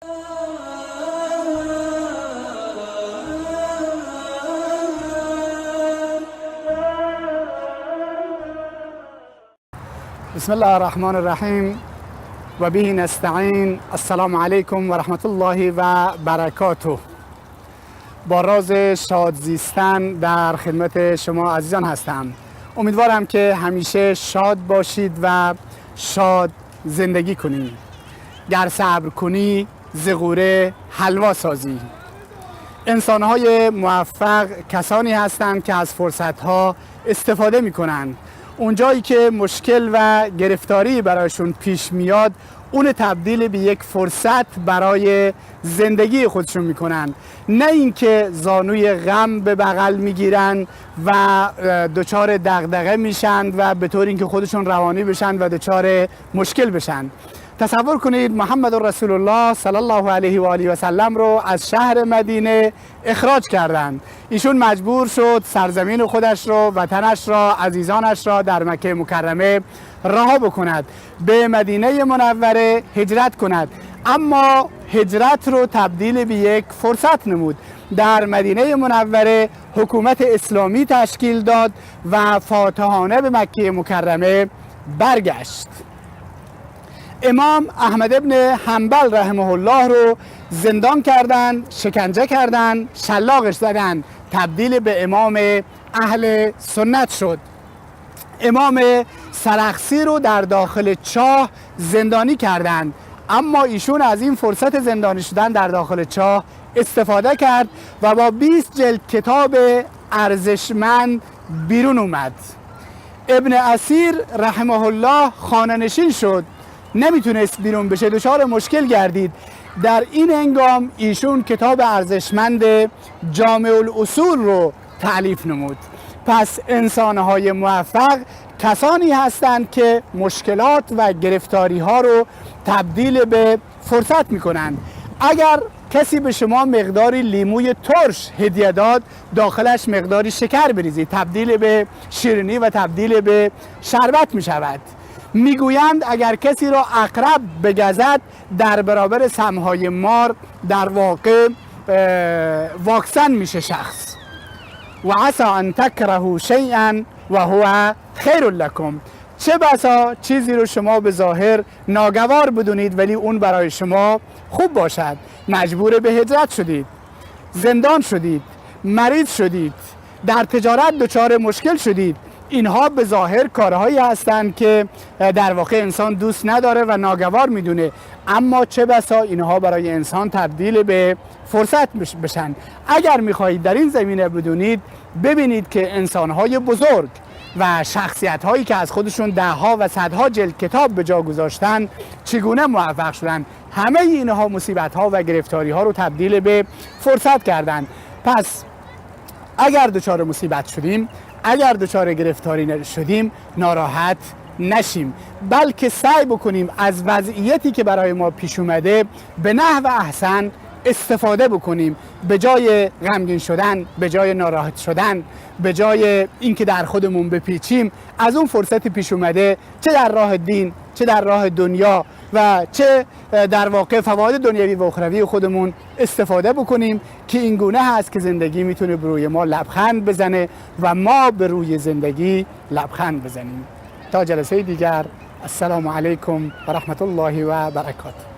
بسم الله الرحمن الرحیم و به نستعین. السلام علیکم و رحمت الله و برکاته. با راز شاد زیستن در خدمت شما عزیزان هستم. امیدوارم که همیشه شاد باشید و شاد زندگی کنید. گر صبر کنی ز غوره حلوا سازی. انسان‌های موفق کسانی هستند که از فرصت‌ها استفاده می‌کنند. اونجایی که مشکل و گرفتاری برایشون پیش میاد، اون تبدیل به یک فرصت برای زندگی خودشون میکنن، نه اینکه زانوی غم به بغل میگیرن و دچار دغدغه میشن و به طور اینکه خودشون روانی بشن و دچار مشکل بشن. تصور کنید محمد رسول الله صلی الله علیه و آله و سلم رو از شهر مدینه اخراج کردند. ایشون مجبور شد سرزمین خودش رو، وطنش را، عزیزانش را در مکه مکرمه رها بکند، به مدینه منوره هجرت کند. اما هجرت رو تبدیل به یک فرصت نمود. در مدینه منوره حکومت اسلامی تشکیل داد و فاتحانه به مکه مکرمه برگشت. امام احمد ابن حنبل رحمه الله رو زندان کردن، شکنجه کردن، شلاقش زدن، تبدیل به امام اهل سنت شد. امام سرخسی رو در داخل چاه زندانی کردند، اما ایشون از این فرصت زندانی شدن در داخل چاه استفاده کرد و با 20 جلد کتاب ارزشمند بیرون اومد. ابن اسیر رحمه الله خانه نشین شد، نمیتونست بیرون بشه، دچار مشکل گردید. در این هنگام ایشون کتاب ارزشمند جامع الاصول رو تألیف نمود. پس انسانهای موفق کسانی هستند که مشکلات و گرفتاری ها رو تبدیل به فرصت میکنند. اگر کسی به شما مقداری لیموی ترش هدیه داد، داخلش مقداری شکر بریزید، تبدیل به شیرینی و تبدیل به شربت میشود. میگویند اگر کسی را عقرب بگزد، در برابر سمهای مار در واقع واکسن میشه شخص. و عسى ان تکرهوا شیئا و هو خیر لکم. چه بسا چیزی رو شما به ظاهر ناگوار بدونید ولی اون برای شما خوب باشد. مجبور به هجرت شدید، زندان شدید، مریض شدید، در تجارت دچار مشکل شدید. اینها به ظاهر کارهایی هستند که در واقع انسان دوست نداره و ناگوار میدونه، اما چه بسا اینها برای انسان تبدیل به فرصت بشن. اگر میخواهید در این زمینه بدونید، ببینید که انسانهای بزرگ و شخصیت‌هایی که از خودشون ده‌ها و صدها جلد کتاب به جا گذاشتن چگونه موفق شدن. همه اینها مصیبت‌ها و گرفتاری‌ها رو تبدیل به فرصت کردن. پس اگر دچار مصیبت شدیم، اگر دچار گرفتاری شدیم، ناراحت نشیم، بلکه سعی بکنیم از وضعیتی که برای ما پیش اومده به نحو احسن استفاده بکنیم. به جای غمگین شدن، به جای ناراحت شدن، به جای اینکه در خودمون بپیچیم، از اون فرصتی پیش اومده، چه در راه دین، چه در راه دنیا و چه در واقع فواید دنیوی و اخروی خودمون استفاده بکنیم که این گونه هست که زندگی میتونه به روی ما لبخند بزنه و ما به روی زندگی لبخند بزنیم. تا جلسه دیگر، السلام علیکم و رحمت الله و برکاته.